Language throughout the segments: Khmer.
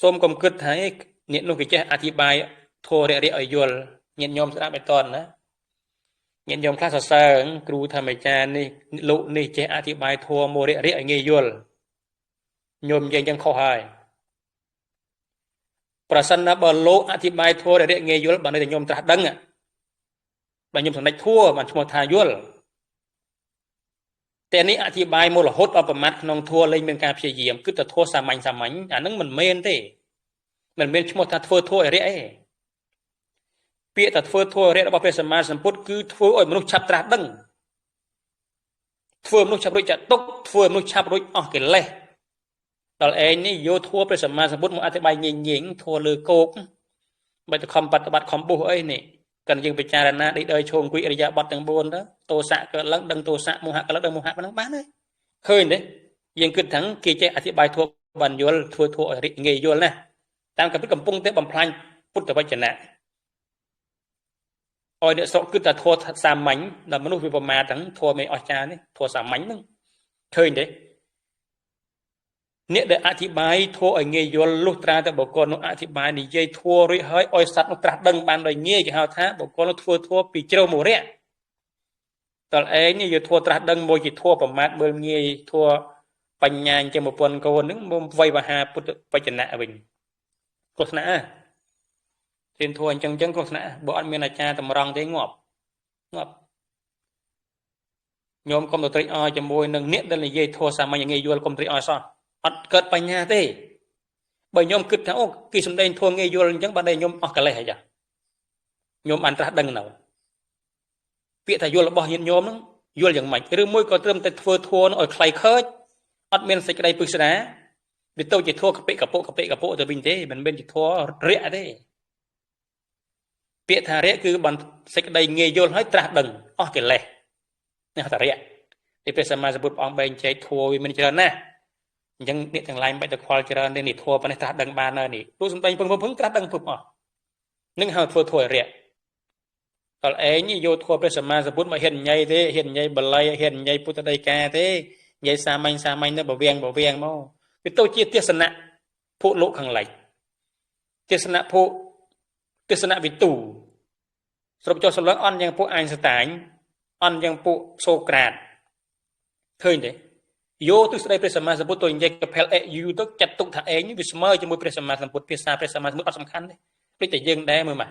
សូមកុំគិតថាអ្នកនោះគេចេះអធិប្បាយធម៌រាក់ឲ្យយល់ញាតិញោមស្ដាប់ឲ្យតន់ណាញាតិញោមខ្លះសរសើរគ្រូធម្មចារនេះលោកនេះចេះអធិប្បាយធម៌មករាក់ឲ្យងាយយល់ញោមនិយាយចឹងខុសហើយប្រសិនណាបើលោកអធិប្បាយធម៌រាក់ងាយយល់បានតែញោមត្រាស់ដឹងបើញោមសម្ដេចធัวបានឈ្មោះថាយល់តែនេះអធិប្បាយមូលហុតអបមត្តក្នុងធัวលែងមានការព្យាយាមគឺតែធัวសាមញ្ញអាហ្នឹងមិនមែនទេមិនមែនឈ្មោះថាធ្វើធัวរាក់ឯងពាក្យថាធ្វើធัวរាក់របស់ព្រះសម្មាសម្ពុទ្ធគឺធ្វើឲ្យមនុស្សឆាប់ត្រាស់ដឹងធ្វើមនុស្សឆាប់រួចចាត់ទុកធ្វើមនុស្សឆាប់រួចអស់កិលេសដល់ឯងនេះយកធัวព្រះសម្មាសម្ពុទ្ធមកអធិប្បាយញញញធัวលើគោកបើទៅខំបប្រតិបត្តិខំបុះអីនេះកាន់យើងពិចារណាដេកឈរអង្គុយអរិយាបថទាំង4ទៅទោសៈកើតឡើងដឹងទោសៈមោហៈកើតឡើងដឹងមោហៈប៉ុណ្ណឹងបានហើយឃើញទេយើងគិតថាគេចេះអធិប្បាយធัวបានយល់ធ្វើធัวឲ្យងាយយល់ណាតាមកំពុងតែបំផ្លាញពុទ្ធវចនៈឲ្យអ្នកស្រុកគិតថាធัวសាមញ្ញដល់មនុស្សវាប្រមាទទាំងធัวមិនអស្ចារ្យនេះធัวសាមញ្ញហ្នឹងឃើញទេអ្នកដែលអធិប្បាយធัวឲ្យងាយយល់លុះត្រាតែបុគ្គលនោះអធិប្បាយនិយាយធัวរួចហើយឲ្យសត្វនោះត្រាស់ដឹងបានដោយងាយគេហៅថាបុគ្គលនោះធ្វើធัวពីជ្រៅមករៈតើឯងនេះយកធัวត្រាស់ដឹងមួយជាធัวប្រមាទមើលងាយធัวបញ្ញាជាប្រពន្ធកូនហ្នឹងមកវៃវហាពុទ្ធវចនៈវិញគ្រោះថ្នាក់រៀនធัวអញ្ចឹងគ្រោះថ្នាក់បើអត់មានអាចារ្យតម្រង់ទេងាប់ញោមកុំទៅត្រេកអរជាមួយនឹងអ្នកដែលនិយាយធัวសាមញ្ញងាយយល់កុំត្រេកអរសោះអត់កើតបញ្ញាទេបើញោមគិតថាអូគេសំដែងធัวងាយយល់អញ្ចឹងបានតែញោមអស់កិលេសហើយចាញោមបានត្រាស់ដឹងនៅពាក្យថាយល់របស់ញាតិញោមហ្នឹងយល់យ៉ាងម៉េចឬមួយក៏ត្រឹមតែធ្វើធัวឲ្យខ្លីខើចអត់មានសេចក្តីពិស្ដាវាទៅជាធัวកពិកពុទៅវិញទេមិនមែនជាធัวរាក់ទេពាក្យថារាក់គឺបានសេចក្តីងាយយល់ហើយត្រាស់ដឹងអស់កិលេសនេះថារាក់ទីព្រះសម្មាសម្ពុទ្ធព្រះអង្គបែងចែកធัวវាមានច្រើនណាស់អញ្ចឹងអ្នកទាំងឡាយមិនបាច់ទៅខ្វល់ច្រើនទេនេះធัวប៉ុណ្ណេះត្រាស់ដឹងបានហើយនេះទូសំដែងពឹងត្រាស់ដឹងពឹងអស់នឹងហៅធ្វើធัวរាក់ដល់ឯងនេះយកធัวព្រះសម្មាសម្ពុទ្ធមកហ៊ានញ៉ៃទេហ៊ានញ៉ៃបល័យហ៊ានញ៉ៃពុទ្ធដីកាទេញ៉ៃសាមញ្ញទៅបវៀងមកវាទៅជាទេសនៈភពលោកខាងលិចទេសនៈភពទេសនៈវិទូស្រុបចុះសម្លឹងអន់យ៉ាងពួកអញស្តាញអន់យ៉ាងពួកសូក្រាតឃើញទេយកទស្សនៈព្រះសម្មាសម្ពុទ្ធទៅនិយាយកផែលអេយូទៅចាត់ទុកថាឯងវាស្មើជាមួយព្រះសម្មាសម្ពុទ្ធភាសាព្រះសម្មាសម្ពុទ្ធអត់សំខាន់ទេព្រោះតែយើងដែរមើលមក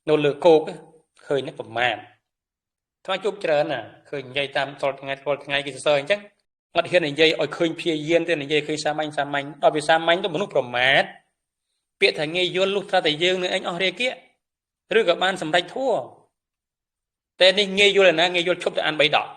នៅលើគោកឃើញនេះប្រមាណថ្មជប់ច្រើនណាឃើញនិយាយតាមសល់ថ្ងៃគេសរសើរអញ្ចឹងអត់ហ៊ាននិយាយឲ្យឃើញព្យាយាមទេនិយាយឃើញសាមញ្ញដល់វាសាមញ្ញទៅមនុស្សប្រមាថពាក្យថាងាយយល់លុះត្រាតែយើងនឹងឯងអស់រាគៈឬក៏បានសម្រេចធัวតែនេះងាយយល់ណាងាយយល់ឈប់ទៅអាន3ដក